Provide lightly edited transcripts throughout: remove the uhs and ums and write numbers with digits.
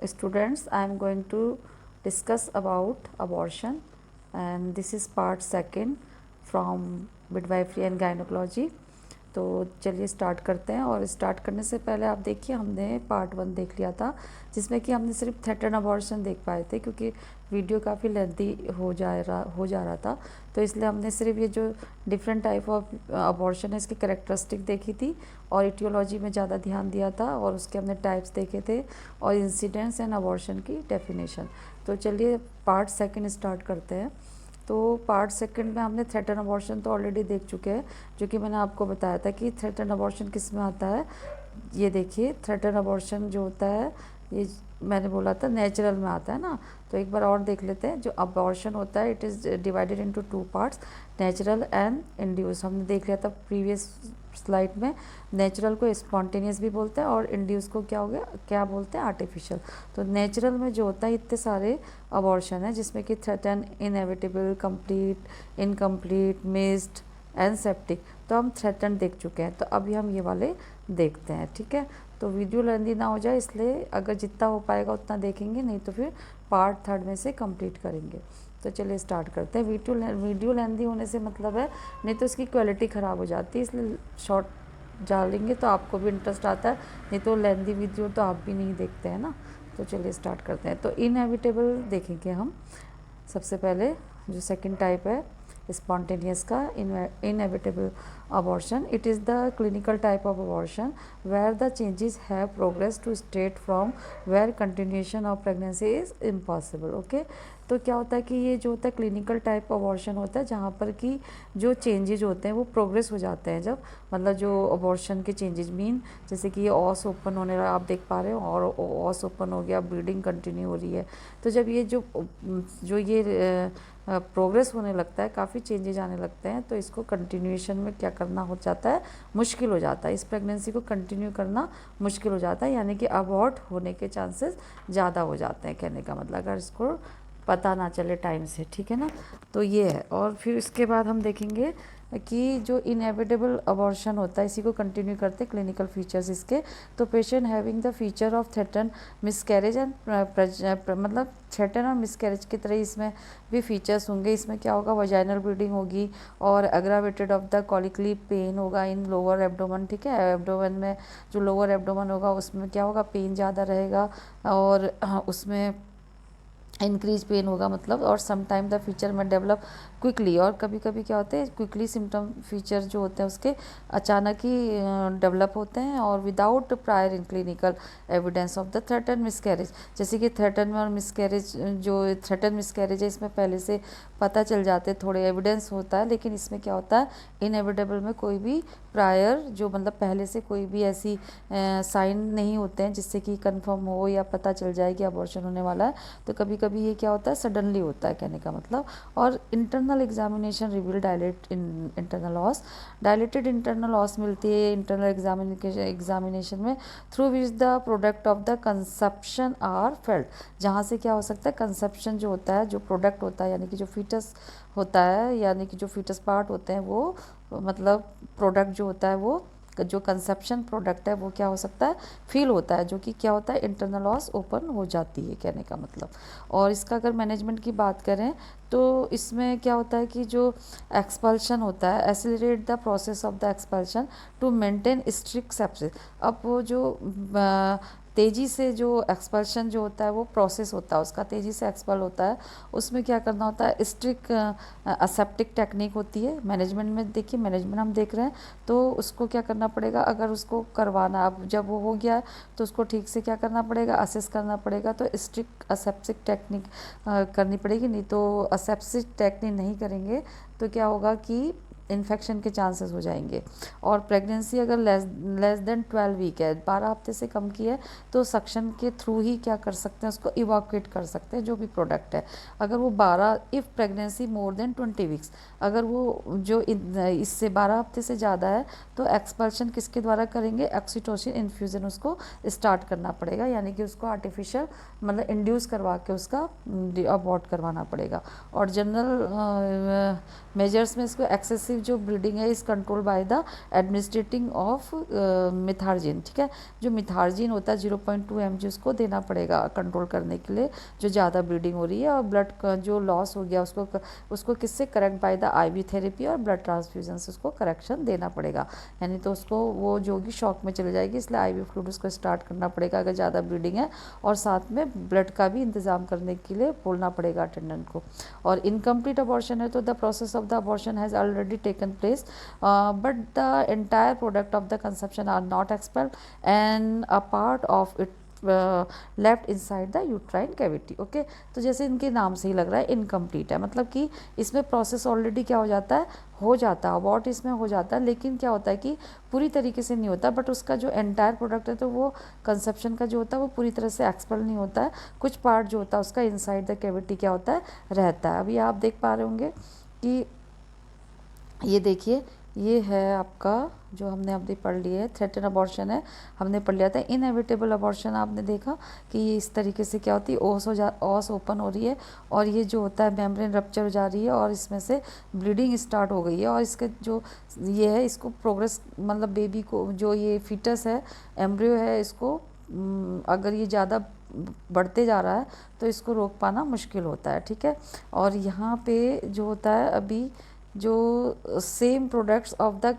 students, I am going to discuss about abortion, and this is part second from midwifery and gynecology. तो चलिए start करते हैं। और start करने से पहले आप देखिए, हमने पार्ट 1 देख लिया था जिसमें कि हमने सिर्फ थ्रेटन अबॉर्शन देख पाए थे, क्योंकि वीडियो काफ़ी लेंथी हो जा रहा था। तो इसलिए हमने सिर्फ ये जो डिफरेंट टाइप ऑफ अबॉर्शन है इसकी कैरेक्टरिस्टिक देखी थी और इटियोलॉजी में ज़्यादा ध्यान दिया था, और उसके हमने टाइप्स देखे थे और इंसिडेंट्स एंड अबॉर्शन की डेफिनेशन। तो चलिए पार्ट सेकंड स्टार्ट करते हैं। तो पार्ट सेकंड में हमने थ्रेटन अबॉर्शन तो ऑलरेडी देख चुके हैं, जो कि मैंने आपको बताया था कि थ्रेटन अबॉर्शन किस में आता है। ये देखिए, थ्रेटन अबॉर्शन जो होता है ये मैंने बोला था नेचुरल में आता है ना। तो एक बार और देख लेते हैं। जो अबॉर्शन होता है it is divided into 2 parts, natural and induce. हमने देख लिया था प्रीवियस स्लाइड में। नेचुरल को स्पॉन्टेनियस भी बोलते हैं और इंड्यूस को क्या बोलते हैं, आर्टिफिशियल। तो नेचुरल में जो होता है इतने सारे अबॉर्शन है, जिसमें कि threaten, inevitable, complete, incomplete, missed and septic. तो हम थ्रेटन देख चुके हैं, तो अभी हम ये वाले देखते हैं, ठीक है। तो वीडियो लेंदी ना हो जाए, इसलिए अगर जितना हो पाएगा उतना देखेंगे, नहीं तो फिर पार्ट थर्ड में से कंप्लीट करेंगे। तो चलिए स्टार्ट करते हैं। वीडियो लेंदी होने से मतलब है, नहीं तो इसकी क्वालिटी ख़राब हो जाती है, इसलिए शॉर्ट डालेंगे तो आपको भी इंटरेस्ट आता है, नहीं तो लेंदी वीडियो तो आप भी नहीं देखते हैं ना। तो चलिए स्टार्ट करते हैं। तो इनएविटेबल देखेंगे हम सबसे पहले। जो सेकंड टाइप है स्पॉन्टेनियस का, inevitable abortion. It is the clinical type of abortion where the changes have progressed to state from where continuation of pregnancy is impossible. Okay, तो क्या होता है कि ये जो होता है क्लिनिकल टाइप अबॉर्शन होता है, जहाँ पर कि जो चेंजेज होते हैं वो प्रोग्रेस हो जाते हैं। जब मतलब जो अबॉर्शन के चेंजेज मीन, जैसे कि ये ऑस ओपन होने रहा, आप देख पा रहे हो, और ऑस ओपन हो गया, ब्लीडिंग कंटिन्यू हो रही है। तो जब ये जो ये प्रोग्रेस होने लगता है, काफ़ी चेंजेज आने लगते हैं, तो इसको कंटिन्यूएशन में क्या करना हो जाता है, मुश्किल हो जाता है। इस प्रेगनेंसी को कंटिन्यू करना मुश्किल हो जाता है, यानी कि अबॉर्ट होने के चांसेस ज़्यादा हो जाते हैं, कहने का मतलब, अगर इसको पता ना चले टाइम से, ठीक है ना। तो ये है। और फिर इसके बाद हम देखेंगे कि जो इनएविटेबल अबॉर्शन होता है, इसी को कंटिन्यू करते हैं क्लिनिकल फीचर्स इसके। तो patient having the feature of threaten miscarriage and मतलब थ्रेटन और मिसकैरेज की तरह इसमें भी फीचर्स होंगे। इसमें क्या होगा, वजाइनल ब्लीडिंग होगी और अग्रावेटेड ऑफ द कॉलिकली पेन होगा इन लोअर एब्डोमेन, ठीक है। एब्डोमेन में जो लोअर एब्डोमेन होगा उसमें क्या होगा, पेन ज़्यादा रहेगा, और उसमें इंक्रीज पेन होगा मतलब। और सम टाइम द फीचर में डेवलप क्विकली, और कभी कभी क्या होते हैं क्विकली सिम्टम फीचर जो होते हैं उसके अचानक ही डेवलप होते हैं, और without prior in clinical evidence of the threaten miscarriage. जैसे कि थ्रेटन में और मिसकैरेज, जो थ्रेटन मिसकैरेज है इसमें पहले से पता चल जाते हैं, थोड़े एविडेंस होता है। लेकिन इसमें क्या होता है, इनएविटेबल में कोई भी प्रायर जो मतलब पहले से कोई भी ऐसी साइन नहीं होते हैं जिससे कि कंफर्म हो या पता चल जाए कि अबॉर्शन होने वाला है। तो कभी कभी ये क्या होता है, सडनली होता है, कहने का मतलब। और internal examination reveal internal loss, dilated internal loss मिलती है इंटरनल एग्जामिनेशन में, through which the product of the conception are felt. जहाँ से क्या हो सकता है, कंसेप्शन जो होता है, जो प्रोडक्ट होता है, यानी कि जो फीटस होता है, यानी कि जो फीटस पार्ट होते हैं, वो मतलब प्रोडक्ट जो होता है, वो जो कंसेप्शन प्रोडक्ट है वो क्या हो सकता है, फील होता है, जो कि क्या होता है, इंटरनल लॉस ओपन हो जाती है, कहने का मतलब। और इसका अगर मैनेजमेंट की बात करें तो इसमें क्या होता है कि जो एक्सपल्शन होता है, accelerate the process of the expulsion to maintain strict sepsis. अब वो जो तेज़ी से जो एक्सपल्शन जो होता है वो प्रोसेस होता है उसका, तेज़ी से एक्सपल होता है, उसमें क्या करना होता है, स्ट्रिक्ट असेप्टिक टेक्निक होती है। मैनेजमेंट में देखिए, मैनेजमेंट हम देख रहे हैं, तो उसको क्या करना पड़ेगा, अगर उसको करवाना, अब जब वो हो गया तो उसको ठीक से क्या करना पड़ेगा, असेस करना पड़ेगा। तो स्ट्रिक्ट असेप्टिक टेक्निक करनी पड़ेगी, नहीं तो असेप्टिक टेक्निक नहीं करेंगे तो क्या होगा कि इन्फेक्शन के चांसेस हो जाएंगे। और प्रेगनेंसी अगर लेस देन 12 वीक है, 12 हफ्ते से कम की है, तो सक्शन के थ्रू ही क्या कर सकते हैं, उसको इवाक्यूएट कर सकते हैं जो भी प्रोडक्ट है। अगर वो 12, if pregnancy more than 20 weeks, अगर वो जो इससे 12 हफ्ते से ज़्यादा है, तो एक्सपल्शन किसके द्वारा करेंगे, ऑक्सीटोसिन इन्फ्यूज़न उसको स्टार्ट करना पड़ेगा, यानी कि उसको आर्टिफिशियल मतलब इंड्यूस करवा के उसका अबॉर्ट करवाना पड़ेगा। और जनरल मेजर्स में इसको एक्सेसिव एक्सेसिव जो ब्लीडिंग है इस control by the administrating of Methergine, ठीक है। जो मिथार्जिन होता है 0.2 mg उसको देना पड़ेगा कंट्रोल करने के लिए जो ज़्यादा ब्लीडिंग हो रही है, और ब्लड का जो लॉस हो गया उसको किससे correct by the ivy therapy और ब्लड ट्रांसफ्यूजन से उसको करेक्शन देना पड़ेगा, यानी तो उसको वो जो होगी शॉक में चले जाएगी, इसलिए आईवी फ्लूइड उसको स्टार्ट करना पड़ेगा अगर ज़्यादा ब्लीडिंग है, और साथ में ब्लड का भी इंतज़ाम करने के लिए बोलना पड़ेगा अटेंडेंट को। और इनकम्प्लीट अबॉर्शन है तो the process of the abortion has already taken place but the entire product of the conception are not expelled and a part of it left inside the uterine cavity. Okay, तो जैसे इनके नाम से ही लग रहा है इनकम्प्लीट है, मतलब कि इसमें प्रोसेस ऑलरेडी क्या हो जाता है, हो जाता है, अबॉर्ट इसमें हो जाता है, लेकिन क्या होता है कि पूरी तरीके से नहीं होता, बट उसका जो एंटायर प्रोडक्ट है तो वो कंसेप्शन का जो होता है वो पूरी तरह से एक्सपेल नहीं होता है, कुछ पार्ट जो होता है उसका इनसाइड द कैविटी क्या होता है, रहता है। अभी आप देख पा रहे होंगे कि ये देखिए, ये है आपका जो हमने अभी पढ़ लिया है, थ्रेटन अबॉर्शन है, हमने पढ़ लिया था। इनएविटेबल अबॉर्शन आपने देखा कि ये इस तरीके से क्या होती है, ओस ओपन हो रही है और ये जो होता है मेम्ब्रेन रप्चर हो जा रही है और इसमें से ब्लीडिंग स्टार्ट हो गई है, और इसके जो ये है इसको प्रोग्रेस मतलब बेबी को जो ये फीटस है, एम्ब्रियो है, इसको अगर ये ज़्यादा बढ़ते जा रहा है तो इसको रोक पाना मुश्किल होता है, ठीक है। और यहाँ पे जो होता है अभी जो same products of the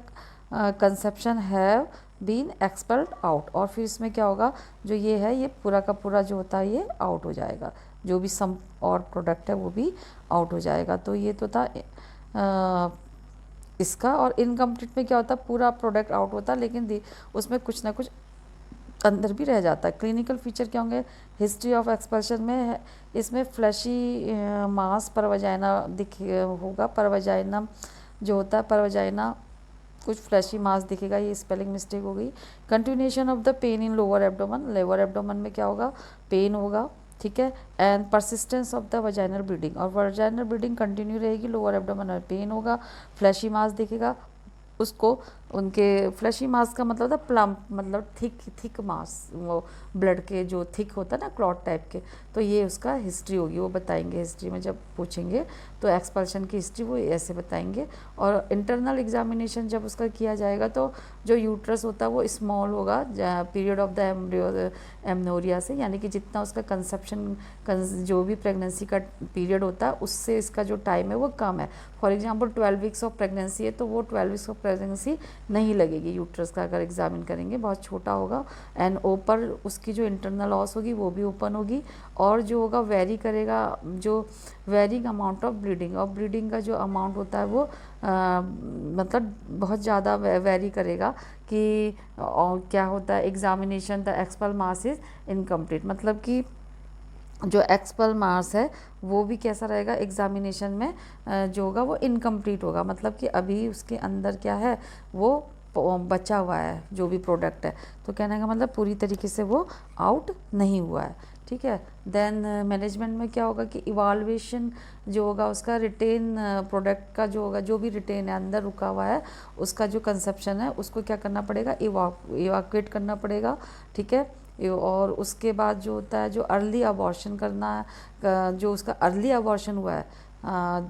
conception have been expelled out, और फिर इसमें क्या होगा, जो ये है ये पूरा का पूरा जो होता है ये आउट हो जाएगा, जो भी सम और प्रोडक्ट है वो भी आउट हो जाएगा। तो ये तो था इसका। और इनकम्प्लीट में क्या होता है, पूरा प्रोडक्ट आउट होता है लेकिन उसमें कुछ ना कुछ अंदर भी रह जाता है। क्लिनिकल फीचर क्या होंगे, हिस्ट्री ऑफ एक्सपल्शन में इसमें फ्लैशी मास पर वजाइना होगा, पर वजाइना जो होता है पर वजाइना कुछ फ्लैशी मास दिखेगा, ये स्पेलिंग मिस्टेक हो गई। Continuation of the pain in lower abdomen, lower abdomen में क्या होगा, पेन होगा, ठीक है। And persistence of the vaginal bleeding, और वजाइनल ब्लीडिंग कंटिन्यू रहेगी, लोअर एब्डोमन में पेन होगा, फ्लैशी मास दिखेगा, उसको उनके फ्लैशी मास का मतलब था प्लम्प, मतलब थिक मास, वो ब्लड के जो थिक होता है ना क्लॉट टाइप के, तो ये उसका हिस्ट्री होगी, वो बताएंगे हिस्ट्री में जब पूछेंगे तो एक्सपल्शन की हिस्ट्री वो ऐसे बताएंगे। और इंटरनल एग्जामिनेशन जब उसका किया जाएगा तो जो यूट्रस होता है वो स्मॉल होगा पीरियड ऑफ द एमनोरिया से, यानी कि जितना उसका कंसेप्शन जो भी प्रेगनेंसी का पीरियड होता है उससे इसका जो टाइम है वो कम है। For example 12 weeks of pregnancy है तो वो 12 वीक्स ऑफ प्रेगनेंसी नहीं लगेगी यूट्रस का, अगर एग्जामिन करेंगे बहुत छोटा होगा। एंड ऊपर उसकी जो इंटरनल लॉस होगी वो भी ओपन होगी, और जो होगा वेरी करेगा, जो वेरिंग अमाउंट ऑफ ब्लीडिंग, और ब्लीडिंग का जो अमाउंट होता है वो मतलब बहुत ज़्यादा वेरी करेगा कि क्या होता है, examination the expel mass is incomplete, मतलब कि जो एक्सपल मास है वो भी कैसा रहेगा, एग्जामिनेशन में जो होगा वो इनकम्प्लीट होगा, मतलब कि अभी उसके अंदर क्या है वो बचा हुआ है जो भी प्रोडक्ट है, तो कहने का मतलब पूरी तरीके से वो आउट नहीं हुआ है, ठीक है। देन मैनेजमेंट में क्या होगा कि इवाल्वेशन जो होगा उसका रिटेन प्रोडक्ट का जो होगा, जो भी रिटेन है अंदर रुका हुआ है उसका जो कंसेप्शन है उसको क्या करना पड़ेगा, इवाक्यूएट करना पड़ेगा, ठीक है। और उसके बाद जो होता है जो अर्ली अबॉर्शन करना, जो उसका अर्ली अबॉर्शन हुआ है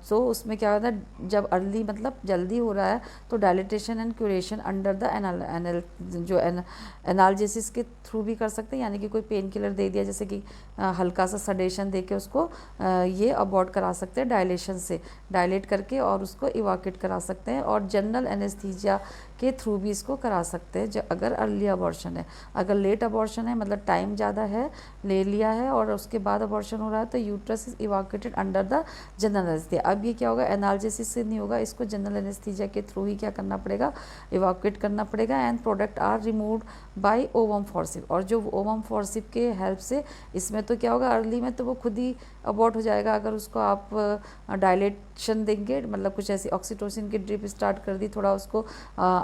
तो उसमें क्या होता है, जब अर्ली मतलब जल्दी हो रहा है तो dilatation and curation under the जो एनाल्जेसिस के थ्रू भी कर सकते हैं, यानी कि कोई पेन किलर दे दिया जैसे कि हल्का सा सडेशन दे के उसको ये अबॉर्ट करा सकते हैं डायलेशन से, डायलेट करके और उसको इवाक्यूएट करा सकते हैं, और जनरल एनेस्थीसिया के थ्रू भी इसको करा सकते हैं जब अगर अर्ली अबॉर्शन है। अगर लेट अबॉर्शन है मतलब टाइम ज़्यादा है, ले लिया है और उसके बाद अबॉर्शन हो रहा है तो uterus is evacuated under the general anaesthesia. अब ये क्या होगा, एनाल्जेसिस से नहीं होगा, इसको जनरल एनेस्थीसिया के थ्रू ही क्या करना पड़ेगा, इवाक्यूएट करना पड़ेगा, end product are removed by ovum forceps, और जो ओवम फॉर्सिप के हेल्प से इसमें तो क्या होगा, अर्ली में तो वो खुद ही अबॉर्ट हो जाएगा, अगर उसको आप डायलेशन देंगे, मतलब कुछ ऐसी ऑक्सीटोसिन की ड्रिप स्टार्ट कर दी, थोड़ा उसको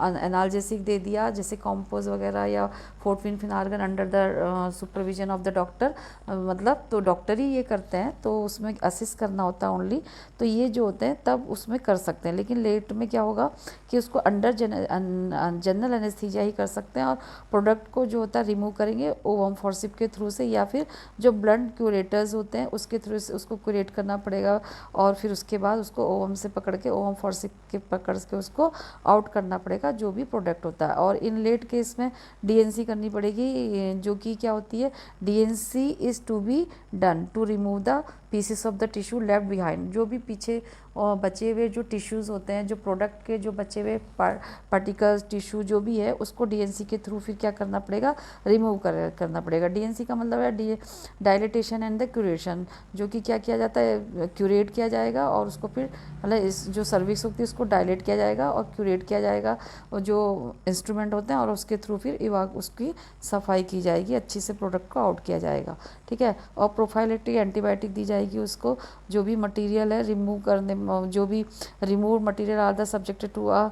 एनाल्जेसिक दे दिया जैसे कॉम्पोज वगैरह या Fortwin Phenergan under the supervision of the doctor, मतलब तो डॉक्टर ही ये करते हैं, तो उसमें असिस्ट करना होता है ओनली। तो ये जो होते हैं तब उसमें कर सकते हैं, लेकिन लेट में क्या होगा कि उसको अंडर जनरल एनेस्थीसिया ही कर सकते हैं, और प्रोडक्ट को जो होता है रिमूव करेंगे ओवम फॉर्सिप के थ्रू से, या फिर जो ब्लड क्यूरेटर्स होते हैं उसके थ्रू से उसको क्यूरेट करना पड़ेगा, और फिर उसके बाद उसको ओवम से पकड़ के ओवम फॉर्सिप के पकड़ के उसको आउट करना पड़ेगा जो भी प्रोडक्ट होता है। और इन लेट केस में डीएनसी करनी पड़ेगी, जो कि क्या होती है, DNC is to be done to remove the pieces of the tissue left behind. जो भी पीछे बचे हुए जो टिश्यूज़ होते हैं, जो प्रोडक्ट के जो बचे हुए पार्टिकल्स टिश्यू जो भी है, उसको डीएनसी के थ्रू फिर क्या करना पड़ेगा, रिमूव करना पड़ेगा। डीएनसी का मतलब है डायलिटेशन एंड द क्यूरेशन, जो कि क्या किया जाता है, क्यूरेट किया जाएगा, और उसको फिर मतलब इस जो सर्विक्स होती है उसको डायलेट किया जाएगा और क्यूरेट किया जाएगा, और जो इंस्ट्रूमेंट होते हैं, और उसके थ्रू फिर उसकी सफाई की जाएगी, अच्छी से प्रोडक्ट को आउट किया जाएगा, ठीक है। और प्रोफाइलेटिक एंटीबायोटिक दी जाएगी उसको, जो भी मटेरियल है रिमूव करने, जो भी remove material are the subjected to a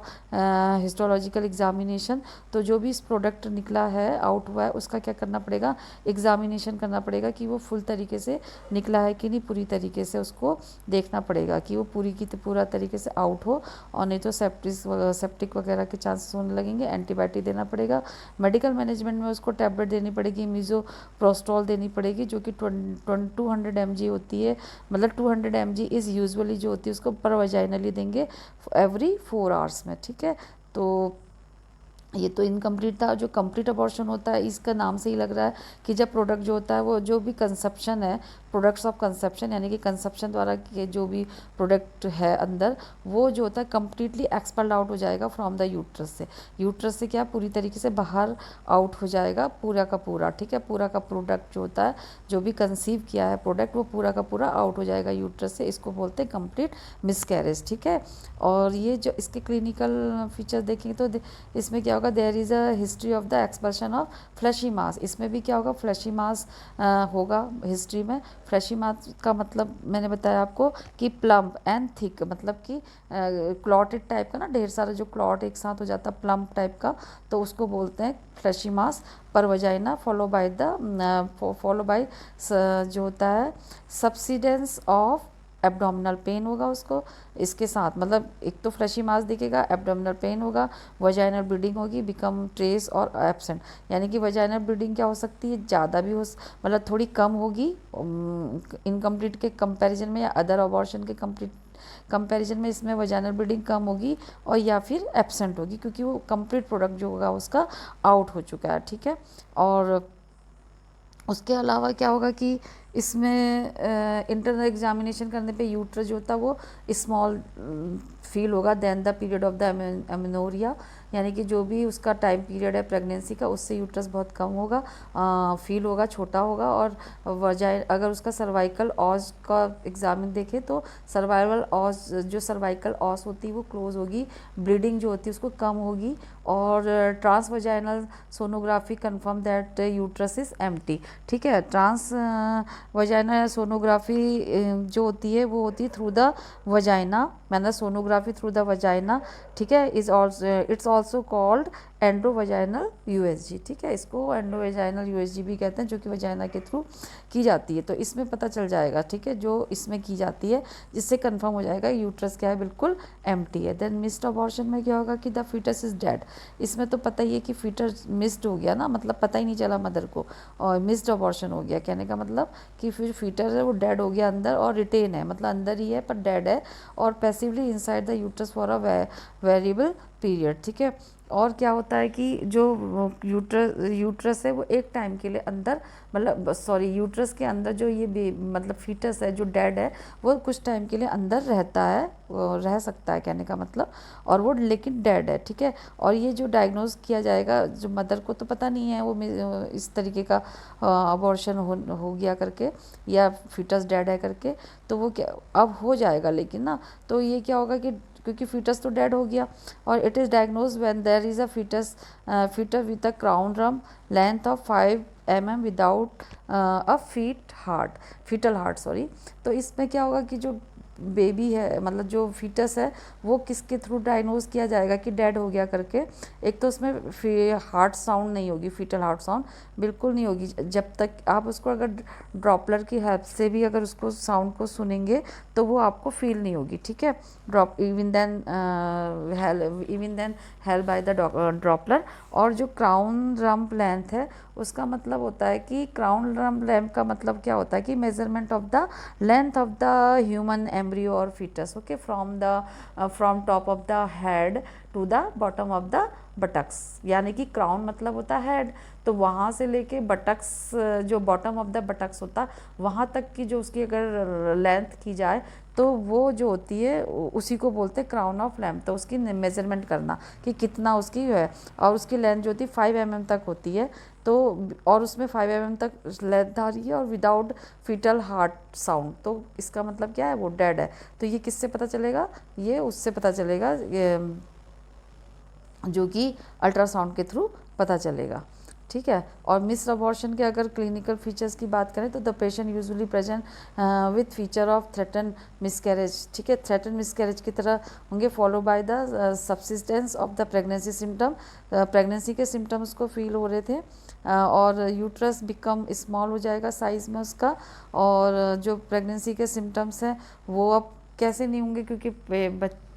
histological examination. तो जो भी इस प्रोडक्ट निकला है, आउट हुआ है, उसका क्या करना पड़ेगा, एग्जामिनेशन करना पड़ेगा कि वो फुल तरीके से निकला है कि नहीं, पूरी तरीके से उसको देखना पड़ेगा कि वो पूरा तरीके से आउट हो, और नहीं तो सेप्टिक वगैरह के चांसेस होने लगेंगे। एंटीबायोटिक देना पड़ेगा। मेडिकल मैनेजमेंट में उसको टैबलेट देनी पड़ेगी, मीज़ोप्रोस्टॉल देनी पड़ेगी, जो कि 200 mg होती है, मतलब 200 mg इज़ यूजुअली जो होती है उसको पर वजाइनली देंगे एवरी 4 आवर्स में, ठीक है। तो ये तो इनकम्प्लीट था। जो कंप्लीट अबॉर्शन होता है, इसका नाम से ही लग रहा है कि जब प्रोडक्ट जो होता है वो जो भी कंसेप्शन है, प्रोडक्ट्स ऑफ कंसेप्शन, यानी कि कंसेप्शन द्वारा के जो भी प्रोडक्ट है अंदर, वो जो होता है कम्प्लीटली एक्सपेल्ड आउट हो जाएगा फ्रॉम द यूट्रस से। यूट्रस से क्या पूरी तरीके से बाहर आउट हो जाएगा पूरा का पूरा, ठीक है। पूरा का प्रोडक्ट जो होता है, जो भी कंसीव किया है प्रोडक्ट, वो पूरा का पूरा आउट हो जाएगा यूट्रस से। इसको बोलते हैं कंप्लीट मिसकैरेज, ठीक है। और ये जो इसके क्लिनिकल फीचर्स देखेंगे तो इसमें क्या होगा, there is a history of the expression of fleshy mass. इसमें भी क्या होगा, फ्लैशी मास होगा हिस्ट्री में। फ्लैशी मास का मतलब मैंने बताया आपको कि प्लम्प एंड थिक, मतलब कि क्लॉटेड टाइप का ना, ढेर सारा जो क्लॉट एक साथ हो जाता है प्लम्प टाइप का, तो उसको बोलते हैं फ्लैशी मास पर वजाइना, फॉलो बाय जो होता है सब्सिडेंस ऑफ एब्डोमिनल पेन होगा उसको, इसके साथ मतलब एक तो फ्लैशी मास दिखेगा, एब्डोमिनल पेन होगा, वजाइनल ब्लीडिंग होगी, बिकम ट्रेस और एब्सेंट। यानी कि वजाइनल ब्लीडिंग क्या हो सकती है, ज़्यादा भी हो, मतलब थोड़ी कम होगी इनकम्प्लीट के कंपैरिजन में, या अदर अबॉर्शन के कंपैरिजन में इसमें वजाइनल ब्लीडिंग कम होगी, और या फिर एब्सेंट होगी, क्योंकि वो कंप्लीट प्रोडक्ट जो होगा उसका आउट हो चुका है, ठीक है। और उसके अलावा क्या होगा कि इसमें इंटरनल एग्जामिनेशन करने पे यूट्रस जो होता है वो स्मॉल फील होगा then the period of the amenorrhoea, यानी कि जो भी उसका टाइम पीरियड है प्रेगनेंसी का, उससे यूट्रस बहुत कम होगा, फील होगा, छोटा होगा। और अगर उसका सर्वाइकल ऑज का एग्जामिन देखें तो सर्वाइवल ऑज, जो सर्वाइकल ऑज होती है वो क्लोज होगी, ब्लीडिंग जो होती है उसको कम होगी, और transvaginal sonography confirm that uterus is empty, ठीक है। ट्रांस वजाइनल सोनोग्राफी जो होती है वो होती है थ्रू द वजाइना, मतलब सोनोग्राफी थ्रू द वजाइना, ठीक है। इट्स ऑल्सो कॉल्ड एंड्रोवजाइनल यूएसजी, ठीक है। इसको एंड्रोवजाइनल यूएसजी भी कहते हैं, जो कि वजाइना के थ्रू की जाती है। तो इसमें पता चल जाएगा, ठीक है, जो इसमें की जाती है, जिससे कंफर्म हो जाएगा यूट्रस क्या है, बिल्कुल एम्प्टी है। देन मिस्ड अबॉर्शन में क्या होगा कि द फीटस इज डेड। इसमें तो पता ही है कि फीटस मिस्ड हो गया ना, मतलब पता ही नहीं चला मदर को, और मिस्ड अबॉर्शन हो गया, कहने का मतलब कि फिर फीटस है वो डेड हो गया अंदर, और रिटेन है, मतलब अंदर ही है पर डेड है, और passively inside the uterus for a variable period, ठीक है। और क्या होता है कि जो यूट्रस है वो एक टाइम के लिए अंदर, मतलब सॉरी, यूट्रस के अंदर जो ये मतलब फीटस है जो डेड है, वो कुछ टाइम के लिए अंदर रहता है, रह सकता है कहने का मतलब, और वो लेकिन डेड है, ठीक है। और ये जो डायग्नोज किया जाएगा, जो मदर को तो पता नहीं है वो इस तरीके का अबॉर्शन हो गया करके, या फीटस डेड है करके, तो वो क्या अब हो जाएगा, लेकिन ना, तो ये क्या होगा कि क्योंकि फीटस तो डेड हो गया, और it is diagnose when there is a foetus with a crown ड्रम length of 5 mm without a foetal heart, sorry. तो इसमें क्या होगा कि जो बेबी है, मतलब जो फीटस है, वो किसके थ्रू डायग्नोज किया जाएगा कि डेड हो गया करके? एक तो उसमें हार्ट साउंड नहीं होगी, फीटल हार्ट साउंड बिल्कुल नहीं होगी। जब तक आप उसको अगर ड्रॉपलर की हेल्प से भी अगर उसको साउंड को सुनेंगे तो वो आपको फील नहीं होगी, ठीक है। Even then help by the Doppler. और जो क्राउन रम्प लेंथ है, उसका मतलब होता है कि क्राउन रम्प लेंथ का मतलब क्या होता है कि measurement of the length of the human embryo और foetus, okay, from top of the head to the bottom of the buttocks. यानी कि क्राउन मतलब होता है हेड, तो वहाँ से लेके बटक्स, जो बॉटम ऑफ द बटक्स होता, वहाँ तक की जो उसकी अगर लेंथ की जाए तो वो जो होती है उसी को बोलते हैं क्राउन ऑफ लैम्प। तो उसकी मेजरमेंट करना कि कितना उसकी है, और उसकी लेंथ जो होती है 5 mm तक होती है। तो और उसमें 5 mm तक लेंथ आ रही है और विदाउट फीटल हार्ट साउंड, तो इसका मतलब क्या है, वो डेड है। तो ये किससे पता चलेगा? ये उससे पता चलेगा जो कि अल्ट्रासाउंड के थ्रू पता चलेगा, ठीक है। और मिस अबॉर्शन के अगर क्लिनिकल फीचर्स की बात करें तो the patient usually present with feature of threaten miscarriage, ठीक है, थ्रेटन मिसकैरेज की तरह होंगे, follow by the subsistence of the pregnancy symptom. Pregnancy के सिम्टम्स को फील हो रहे थे, और यूट्रस बिकम स्मॉल हो जाएगा साइज़ में उसका। और जो प्रेगनेंसी के सिम्टम्स हैं वो अब कैसे नहीं होंगे, क्योंकि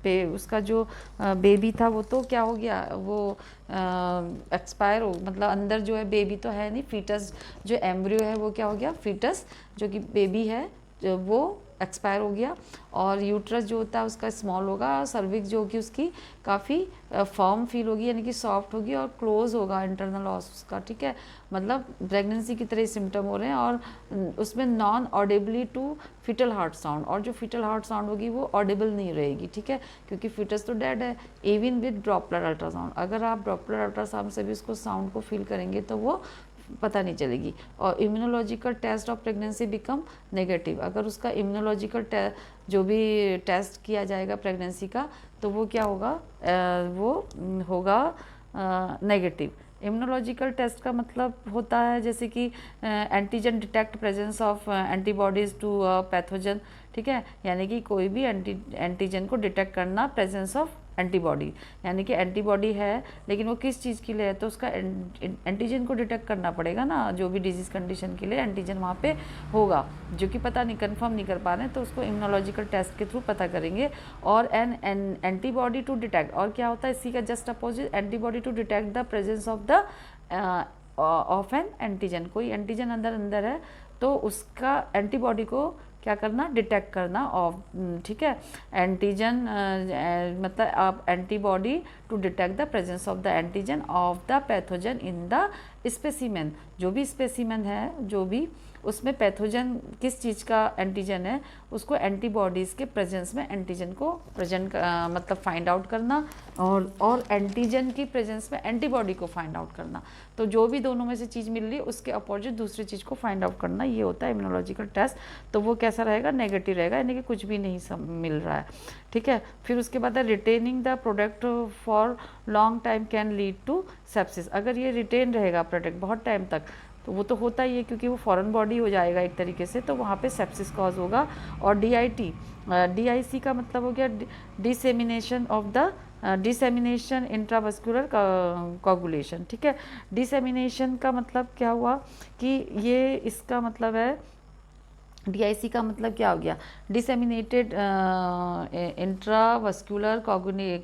उसका जो बेबी था वो तो क्या हो गया, वो एक्सपायर हो, मतलब अंदर जो है बेबी तो है नहीं, फीटस जो एम्ब्रियो है वो क्या हो गया, फीटस जो कि बेबी है वो एक्सपायर हो गया। और यूट्रस जो होता है उसका स्मॉल होगा, सर्विक्स जो होगी उसकी काफ़ी फर्म फील होगी, यानी कि सॉफ्ट होगी और क्लोज होगा इंटरनल ऑस उसका, ठीक है। मतलब प्रेगनेंसी की तरह ही सिम्टम हो रहे हैं। और उसमें non audibly to foetal heart sound, और जो फीटल हार्ट साउंड होगी वो ऑडिबल नहीं रहेगी, ठीक है, क्योंकि फीटस तो डेड है। इवन विद ड्रॉपलर अल्ट्रासाउंड, अगर आप ड्रॉपलर अल्ट्रासाउंड से भी उसको साउंड को फील करेंगे तो वो पता नहीं चलेगी। और immunological test of pregnancy become negative, अगर उसका इम्यूनोलॉजिकल जो भी टेस्ट किया जाएगा प्रेगनेंसी का तो वो क्या होगा, वो होगा नेगेटिव। इम्यूनोलॉजिकल टेस्ट का मतलब होता है जैसे कि antigen detect presence of antibodies to pathogen, ठीक है, यानी कि कोई भी एंटीजन को डिटेक्ट करना प्रेजेंस ऑफ एंटीबॉडी, यानी कि एंटीबॉडी है लेकिन वो किस चीज़ के लिए है, तो उसका एंटीजन को डिटेक्ट करना पड़ेगा ना, जो भी डिजीज़ कंडीशन के लिए एंटीजन वहाँ पे होगा, जो कि पता नहीं, कंफर्म नहीं कर पा रहे हैं, तो उसको इम्यूनोलॉजिकल टेस्ट के थ्रू पता करेंगे। और एन एंटीबॉडी टू डिटेक्ट, और क्या होता है इसी का just opposite, antibody to detect the presence of an antigen. कोई एंटीजन अंदर है तो उसका एंटीबॉडी को क्या करना, डिटेक्ट करना ऑफ, ठीक है। एंटीजन मतलब आप antibody to detect the presence of the antigen of the pathogen in the specimen, जो भी स्पेसिमेन है, जो भी उसमें पैथोजन किस चीज़ का एंटीजन है, उसको एंटीबॉडीज़ के प्रेजेंस में एंटीजन को प्रेजेंट मतलब फाइंड आउट करना, और एंटीजन की प्रेजेंस में एंटीबॉडी को फाइंड आउट करना। तो जो भी दोनों में से चीज़ मिल रही है उसके अपोजिट दूसरी चीज़ को फाइंड आउट करना, ये होता है इम्यूनोलॉजिकल टेस्ट। तो वो कैसा रहेगा, नेगेटिव रहेगा, यानी कि कुछ भी नहीं मिल रहा है, ठीक है। फिर उसके बाद retaining the product for long time can lead to sepsis, अगर ये रिटेन रहेगा प्रोडक्ट बहुत टाइम तक तो वो तो होता ही है, क्योंकि वो फॉरेन बॉडी हो जाएगा एक तरीके से, तो वहाँ पे सेप्सिस कॉज होगा। और DIC का मतलब हो गया dissemination of the dissemination intravascular coagulation, ठीक है। डिसेमिनेशन का मतलब क्या हुआ कि ये इसका मतलब है, DIC का मतलब क्या हो गया, डिसेमिनेटेड इंट्रावस्कुलर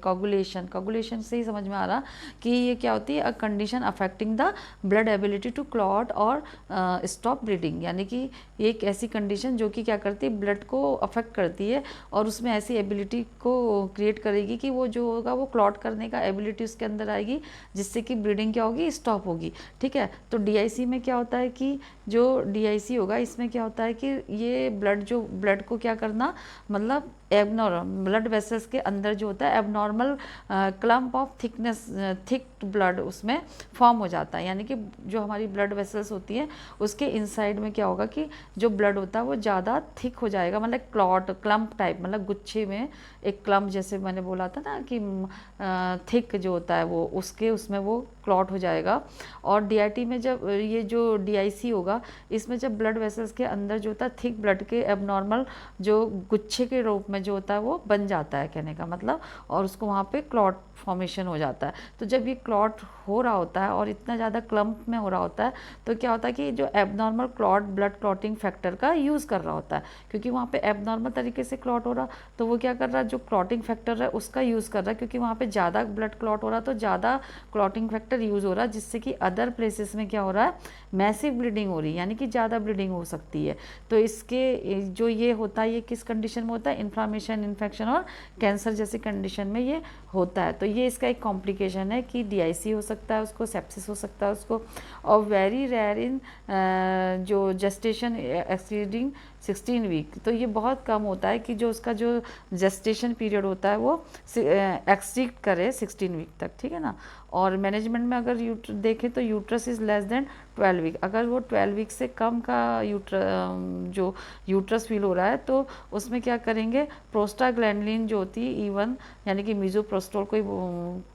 कोगुलेशन से ही समझ में आ रहा कि ये क्या होती है, a condition affecting the blood ability to clot और स्टॉप ब्लीडिंग, यानी कि ये एक ऐसी कंडीशन जो कि क्या करती है, ब्लड को अफेक्ट करती है और उसमें ऐसी एबिलिटी को क्रिएट करेगी कि वो जो होगा वो क्लॉट करने का एबिलिटी उसके अंदर आएगी, जिससे कि ब्लीडिंग क्या होगी, स्टॉप होगी, ठीक है। तो DIC में क्या होता है कि जो DIC होगा इसमें क्या होता है कि ये ब्लड को क्या करना, मतलब एबनॉर्मल ब्लड वेसल्स के अंदर जो होता है abnormal clump of thickness, thick blood उसमें फॉर्म हो जाता है। यानी कि जो हमारी ब्लड वेसल्स होती है उसके इनसाइड में क्या होगा कि जो ब्लड होता है वो ज़्यादा थिक हो जाएगा, मतलब क्लॉट क्लम्प टाइप, मतलब गुच्छे में एक क्लम्प, जैसे मैंने बोला था ना कि थिक जो होता है वो उसके उसमें वो क्लॉट हो जाएगा। और डीआईटी में जब ये जो डीआईसी होगा इसमें जब ब्लड वेसल्स के अंदर जो होता है थिक ब्लड के एबनॉर्मल जो गुच्छे के रूप में जो होता है वो बन जाता है, कहने का मतलब, और उसको वहाँ पे क्लॉट फॉर्मेशन हो जाता है। तो जब ये क्लॉट हो रहा होता है और इतना ज़्यादा क्लम्प में हो रहा होता है तो क्या होता है कि जो abnormal clot blood clotting factor का यूज़ कर रहा होता है, क्योंकि वहाँ पे एबनॉर्मल तरीके से क्लॉट हो रहा, तो वो क्या कर रहा है जो क्लॉटिंग फैक्टर है उसका यूज़ कर रहा है, क्योंकि वहाँ पे ज़्यादा ब्लड क्लॉट हो रहा तो ज़्यादा क्लॉटिंग फैक्टर यूज़ हो रहा है, जिससे कि अदर प्लेसेस में क्या हो रहा है मैसिव ब्लीडिंग हो रही है, यानी कि ज़्यादा ब्लीडिंग हो सकती है। तो इसके जो ये होता है ये किस कंडीशन में होता है, इन्फ्लामेशन, इन्फेक्शन और कैंसर जैसी कंडीशन में ये होता है। तो ये इसका एक कॉम्प्लिकेशन है कि डीआईसी हो सकता है उसको, सेप्सिस हो सकता है उसको, और वेरी रेयर इन जो जेस्टेशन एक्सीडिंग 16 वीक, तो ये बहुत कम होता है कि जो उसका जो जेस्टेशन पीरियड होता है वो एक्सीड करे 16 वीक तक, ठीक है ना। और मैनेजमेंट में अगर देखें तो uterus is less than 12 week, अगर वो 12 वीक से कम का जो यूट्रस फील हो रहा है तो उसमें क्या करेंगे, प्रोस्टाग्लैंडलिन जो होती है E1 यानी कि मीजोप्रोस्टोल कोई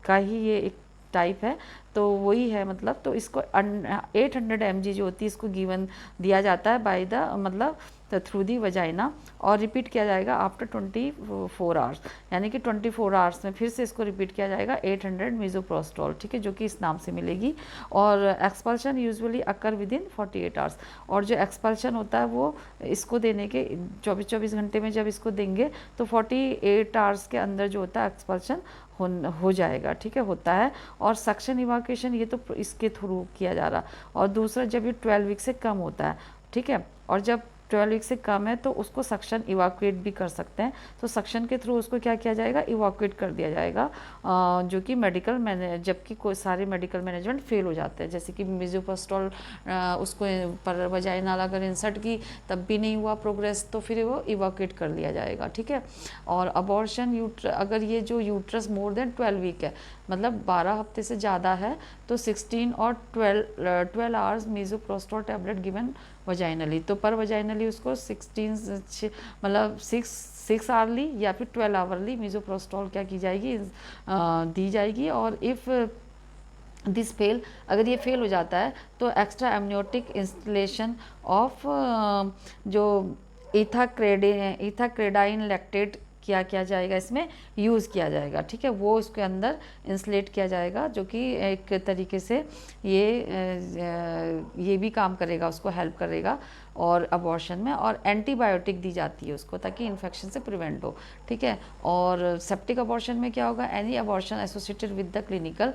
का ही ये एक टाइप है, तो वही है मतलब, तो इसको 800 mg जो होती है इसको गिवन दिया जाता है बाय द मतलब थ्रू दी वजाइना, और रिपीट किया जाएगा आफ्टर 24 आवर्स, यानी कि 24 आवर्स में फिर से इसको रिपीट किया जाएगा 800 मीजोप्रोस्टोल, ठीक है, जो कि इस नाम से मिलेगी। और expulsion usually occur with in 48 hours, और जो एक्सपल्शन होता है वो इसको देने के 24 घंटे में जब इसको देंगे तो 48 आवर्स के अंदर जो होता है एक्सपल्शन हो जाएगा, ठीक है, होता है। और सक्शन इवाक्यूएशन ये तो इसके थ्रू किया जा रहा, और दूसरा जब ये 12 वीक से कम होता है, ठीक है, और जब 12 वीक से कम है तो उसको सक्शन इवाक्यूएट भी कर सकते हैं, तो सक्शन के थ्रू उसको क्या किया जाएगा, इवाक्यूएट कर दिया जाएगा, जो कि मेडिकल जबकि कोई सारे मेडिकल मैनेजमेंट फेल हो जाते हैं, जैसे कि मीजोप्रोस्टोल उसको पर वजाइनल अगर इंसर्ट की तब भी नहीं हुआ प्रोग्रेस तो फिर वो इवाक्यूएट कर लिया जाएगा, ठीक है। और अबॉर्शन अगर ये जो यूट्रस मोर देन 12 वीक है, मतलब 12 हफ्ते से ज़्यादा है, तो 16 और 12 आवर्स मीजोप्रोस्टोल टैबलेट गिवन वजाइनली, तो पर वजाइनली उसको 16 मतलब 6 आवरली या फिर 12 आवरली मीजोप्रोस्टोल क्या की जाएगी, दी जाएगी। और इफ़ दिस फेल, अगर ये फेल हो जाता है तो एक्स्ट्रा एमनियोटिक इंस्टलेशन ऑफ जो इथाक्रेडाइन लैक्टेट किया जाएगा, इसमें यूज़ किया जाएगा, ठीक है, वो उसके अंदर इंसलेट किया जाएगा, जो कि एक तरीके से ये भी काम करेगा, उसको हेल्प करेगा और अबॉर्शन में। और एंटीबायोटिक दी जाती है उसको ताकि इन्फेक्शन से प्रिवेंट हो, ठीक है। और सेप्टिक अबॉर्शन में क्या होगा, any abortion associated with the clinical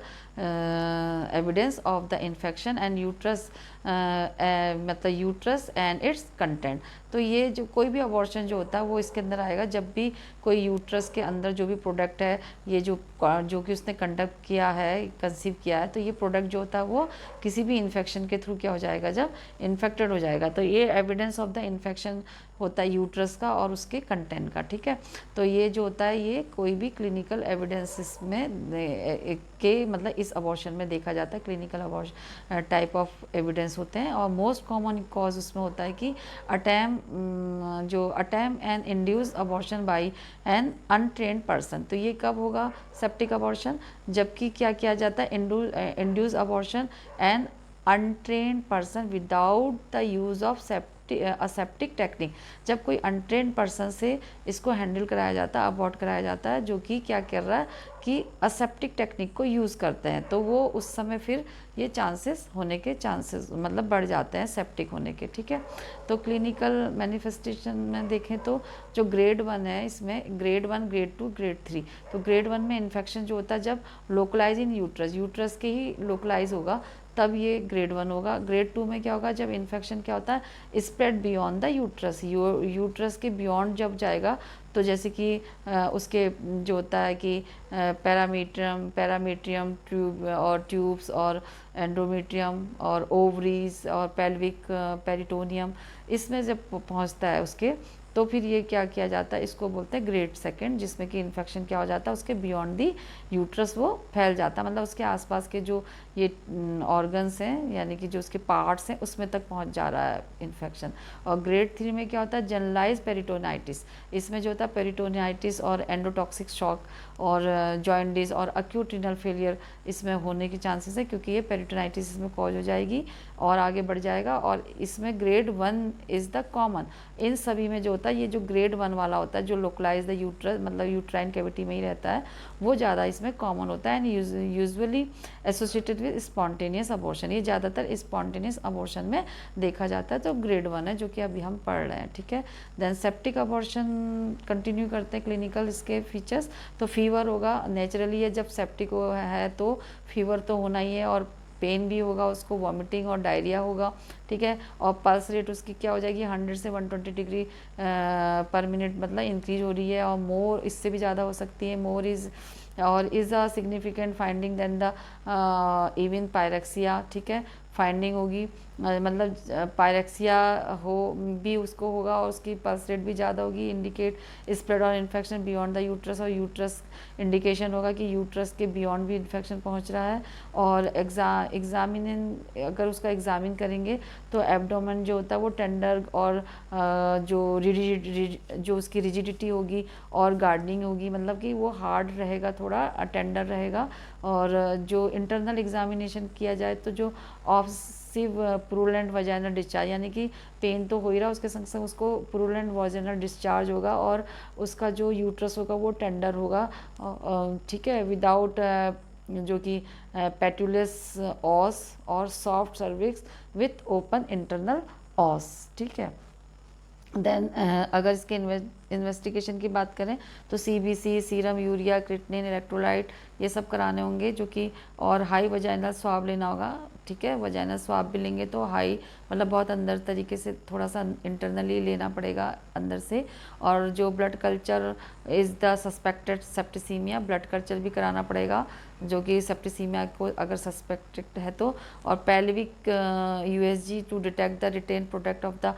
evidence of the infection and uterus, मतलब यूट्रस एंड इट्स कंटेंट, तो ये जो कोई भी अबॉर्शन जो होता है वो इसके अंदर आएगा जब भी कोई यूट्रस के अंदर जो भी प्रोडक्ट है, ये जो कि उसने कंडक्ट किया है, कंसीव किया है, तो ये प्रोडक्ट जो होता है वो किसी भी इन्फेक्शन के थ्रू क्या हो जाएगा, जब इन्फेक्टेड हो जाएगा, तो ये एविडेंस ऑफ द इन्फेक्शन होता है यूट्रस का और उसके कंटेंट का, ठीक है। तो ये जो होता है ये कोई भी क्लिनिकल एविडेंसेस में के मतलब इस अबॉर्शन में देखा जाता है, clinical abortion type of evidence होते हैं। और मोस्ट कॉमन कॉज उसमें होता है कि attempt and induce abortion by an untrained person, तो ये कब होगा सेप्टिक अबॉर्शन, जबकि क्या किया जाता है, induce abortion and untrained person without the use of aseptic technique, जब कोई अनट्रेन्ड पर्सन से इसको हैंडल कराया जाता है, अबॉर्ट कराया जाता है, जो कि क्या कर रहा है कि असेप्टिक टेक्निक को यूज़ करते हैं, तो वो उस समय फिर ये चांसेस होने के चांसेस मतलब बढ़ जाते हैं सेप्टिक होने के, ठीक है। तो क्लिनिकल मैनिफेस्टेशन में देखें तो जो ग्रेड 1 है, इसमें ग्रेड 1, ग्रेड 2, ग्रेड 3, तो ग्रेड 1 में इन्फेक्शन जो होता है जब लोकलाइज इन यूट्रस के ही लोकलाइज होगा तब ये ग्रेड 1 होगा। ग्रेड 2 में क्या होगा, जब इन्फेक्शन क्या होता है spread beyond the uterus, uterus के बियॉन्ड जब जाएगा, तो जैसे कि उसके जो होता है कि पैरामीट्रियम ट्यूब और ट्यूब्स और एंडोमेट्रियम और ओवरीज और पेल्विक पेरिटोनियम, इसमें जब पहुंचता है उसके तो फिर ये क्या किया जाता है, इसको बोलते हैं ग्रेड सेकेंड, जिसमें कि इन्फेक्शन क्या हो जाता है, उसके बियॉन्ड दी यूट्रस वो फैल जाता है, मतलब उसके आसपास के जो ये ऑर्गन्स हैं यानी कि जो उसके पार्ट्स हैं उसमें तक पहुंच जा रहा है इन्फेक्शन। और ग्रेड 3 में क्या होता है, जनरलाइज पेरिटोनाइटिस, इसमें जो होता है पेरिटोनाइटिस और एंडोटॉक्सिक शॉक और जॉइंडिस और अक्यूट रीनल फेलियर इसमें होने के चांसेस है, क्योंकि ये पेरिटोनाइटिस इसमें कॉज हो जाएगी और आगे बढ़ जाएगा। और इसमें ग्रेड 1 इज़ द कॉमन, इन सभी में जो होता है ये जो ग्रेड 1 वाला होता है जो लोकलाइज द यूट्रस मतलब यूट्राइन कैविटी में ही रहता है, वो ज़्यादा इसमें कॉमन होता है and usually associated with spontaneous abortion, ये ज़्यादातर स्पॉन्टेनियस अबॉर्शन में देखा जाता है। तो ग्रेड 1 है जो कि अभी हम पढ़ रहे हैं, ठीक है। देन सेप्टिक अबॉर्शन कंटिन्यू करते हैं, क्लिनिकल इसके फीचर्स। तो फीवर होगा नेचुरली, ये जब सेप्टिक है तो फीवर तो होना ही है और पेन भी होगा उसको, वॉमिटिंग और डायरिया होगा, ठीक है। और पल्स रेट उसकी क्या हो जाएगी 100 से 120 डिग्री पर मिनट मतलब इंक्रीज हो रही है, और मोर इससे भी ज़्यादा हो सकती है, मोर इज़ और is a significant finding then the even pyrexia, ठीक है, फाइंडिंग होगी मतलब पायरेक्सिया हो भी उसको होगा और उसकी पल्स रेट भी ज़्यादा होगी, इंडिकेट स्प्रेड और इन्फेक्शन बियॉन्ड द यूट्रस, और यूट्रस इंडिकेशन होगा कि यूट्रस के बियॉन्ड भी इन्फेक्शन पहुंच रहा है। और एग्जामिन अगर उसका एग्जामिन करेंगे तो एब्डोमेन जो होता है वो टेंडर और जो उसकी रिजिडिटी होगी और गार्डनिंग होगी, मतलब कि वो हार्ड रहेगा, थोड़ा टेंडर रहेगा। और जो इंटरनल एग्जामिनेशन किया जाए तो जो ऑब्सेसिव प्रूलेंट वजाइनल डिस्चार्ज, यानी कि पेन तो हो ही रहा, उसके संग संग उसको प्रूलेंट वजाइनल डिस्चार्ज होगा और उसका जो यूट्रस होगा वो टेंडर होगा, ठीक है, विदाउट जो कि पेटुलस ऑस और soft cervix with open internal ऑस, ठीक है। देन अगर इसके इन्वेस्टिगेशन की बात करें तो CBC, serum urea, creatinine, electrolyte ये सब कराने होंगे जो कि, और हाई वजाइनल स्वाब लेना होगा, ठीक है। वजाइनल स्वाब भी लेंगे तो हाई मतलब बहुत अंदर तरीके से थोड़ा सा इंटरनली लेना पड़ेगा अंदर से। और जो blood culture is the suspected septicaemia, blood culture भी कराना पड़ेगा जो कि सेप्टिसीमिया को अगर सस्पेक्टेड है तो। और pelvic USG to detect the retain product of the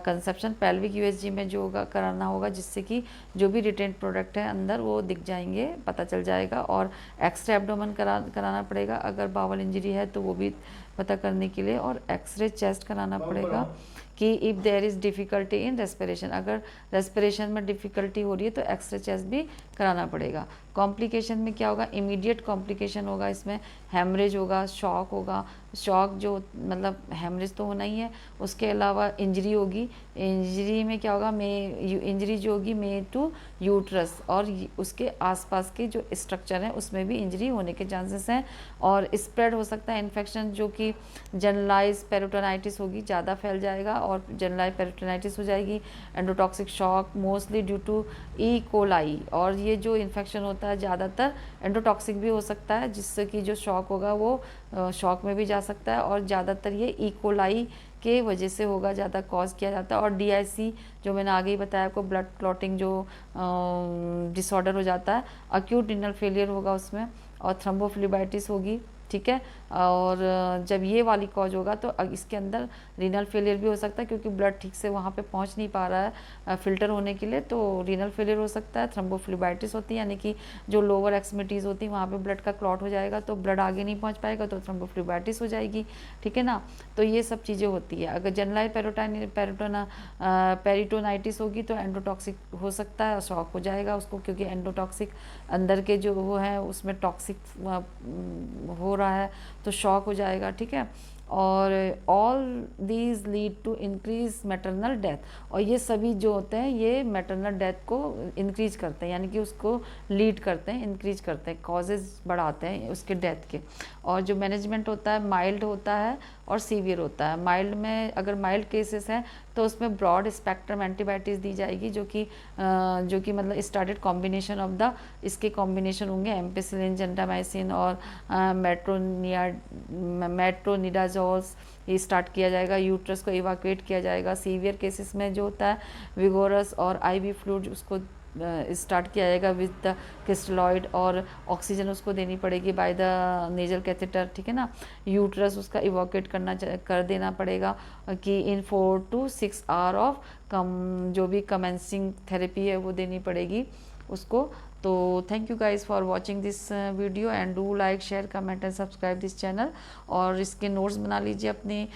conception, pelvic USG में जो होगा कराना होगा जिससे कि जो भी रिटेन प्रोडक्ट है अंदर वो दिख जाएंगे, पता चल जाएगा। और एक्सरे एब्डोमेन कराना पड़ेगा, अगर बावल इंजरी है तो वो भी पता करने के लिए। और एक्सरे चेस्ट कराना पड़ेगा कि if there is difficulty in respiration, अगर रेस्पिरेशन में डिफ़िकल्टी हो रही है तो एक्सरे चेस्ट भी कराना पड़ेगा। कॉम्प्लिकेशन में क्या होगा, इमीडिएट कॉम्प्लिकेशन होगा, इसमें हेमरेज होगा, शॉक होगा, शॉक जो मतलब हेमरेज तो होना ही है, उसके अलावा इंजरी होगी। इंजरी में क्या होगा, इंजरी जो होगी मे टू यूट्रस और उसके आसपास के जो स्ट्रक्चर हैं उसमें भी इंजरी होने के चांसेस हैं। और स्प्रेड हो सकता है इन्फेक्शन जो कि जनरलाइज पेरिटोनाइटिस होगी, ज़्यादा फैल जाएगा और जनरलाइज पेरिटोनाइटिस हो जाएगी। Endotoxic shock mostly due to E coli, और ये जो इन्फेक्शन होता है ज़्यादातर एंडोटॉक्सिक भी हो सकता है जिससे कि जो शॉक होगा वो शॉक में भी जा सकता है, और ज़्यादातर ये ई कोलाई के वजह से होगा, ज़्यादा कॉज किया जाता है। और डीआईसी जो मैंने आगे ही बताया आपको, ब्लड क्लॉटिंग जो डिसऑर्डर हो जाता है, अक्यूट रीनल फेलियर होगा उसमें, और थ्रोम्बोफ्लेबाइटिस होगी, ठीक है। और जब ये वाली कॉज होगा तो इसके अंदर रीनल फेलियर भी हो सकता है क्योंकि ब्लड ठीक से वहाँ पे पहुँच नहीं पा रहा है फिल्टर होने के लिए, तो रीनल फेलियर हो सकता है। थ्रोम्बोफ्लेबाइटिस होती है यानी कि जो लोअर एक्सट्रीमिटीज़ होती है वहाँ पे ब्लड का क्लॉट हो जाएगा तो ब्लड आगे नहीं पहुँच पाएगा तो थ्रोम्बोफ्लेबाइटिस हो जाएगी, ठीक है ना। तो ये सब चीज़ें होती है। अगर जनरलाइज पेरिटोनाइटिस होगी तो एंडोटॉक्सिक हो सकता है, शॉक हो जाएगा उसको क्योंकि एंडोटॉक्सिक अंदर के जो वो है उसमें टॉक्सिक हो रहा है तो शॉक हो जाएगा, ठीक है। और all these lead to increase maternal death, और ये सभी जो होते हैं ये मैटरनल डेथ को इंक्रीज करते हैं यानी कि उसको लीड करते हैं, इंक्रीज करते हैं, कॉजेज बढ़ाते हैं उसके डेथ के। और जो मैनेजमेंट होता है माइल्ड होता है और सीवियर होता है। माइल्ड में अगर माइल्ड केसेस हैं तो उसमें ब्रॉड स्पेक्ट्रम एंटीबायोटिक्स दी जाएगी जो कि मतलब स्टार्टेड कॉम्बिनेशन ऑफ द, इसके कॉम्बिनेशन होंगे एम्पिसिलिन, जेंटामाइसिन और मेट्रोनिडाजोल्स, ये स्टार्ट किया जाएगा। यूट्रस को इवाक्यूएट किया जाएगा। सीवियर केसेस में जो होता है विगोरस और आईवी फ्लूइड उसको स्टार्ट किया जाएगा विद द क्रिस्टलॉइड, और ऑक्सीजन उसको देनी पड़ेगी बाय द नेजल कैथेटर, ठीक है ना। यूट्रस उसका इवोकेट कर देना पड़ेगा कि इन 4 to 6 आवर ऑफ जो भी कमेंसिंग थेरेपी है वो देनी पड़ेगी उसको। तो thank you guys for watching this video and do like share comment and subscribe this channel. और इसके नोट्स बना लीजिए अपनी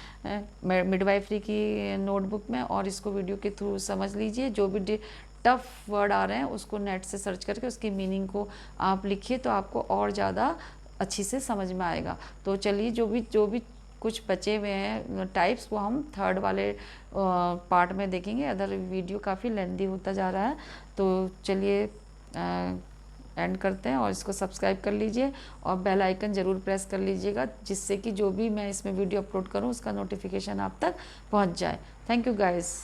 मिडवाइफरी की नोटबुक में, और इसको वीडियो के थ्रू समझ लीजिए। जो भी टफ वर्ड आ रहे हैं उसको नेट से सर्च करके उसकी मीनिंग को आप लिखिए, तो आपको और ज़्यादा अच्छी से समझ में आएगा। तो चलिए जो भी कुछ बचे हुए हैं टाइप्स वो हम थर्ड वाले पार्ट में देखेंगे। अदर वीडियो काफ़ी लेंदी होता जा रहा है, तो चलिए एंड करते हैं। और इसको सब्सक्राइब कर लीजिए और बेल आइकन ज़रूर प्रेस कर लीजिएगा, जिससे कि जो भी मैं इसमें वीडियो अपलोड करूं उसका नोटिफिकेशन आप तक पहुंच जाए। Thank you guys.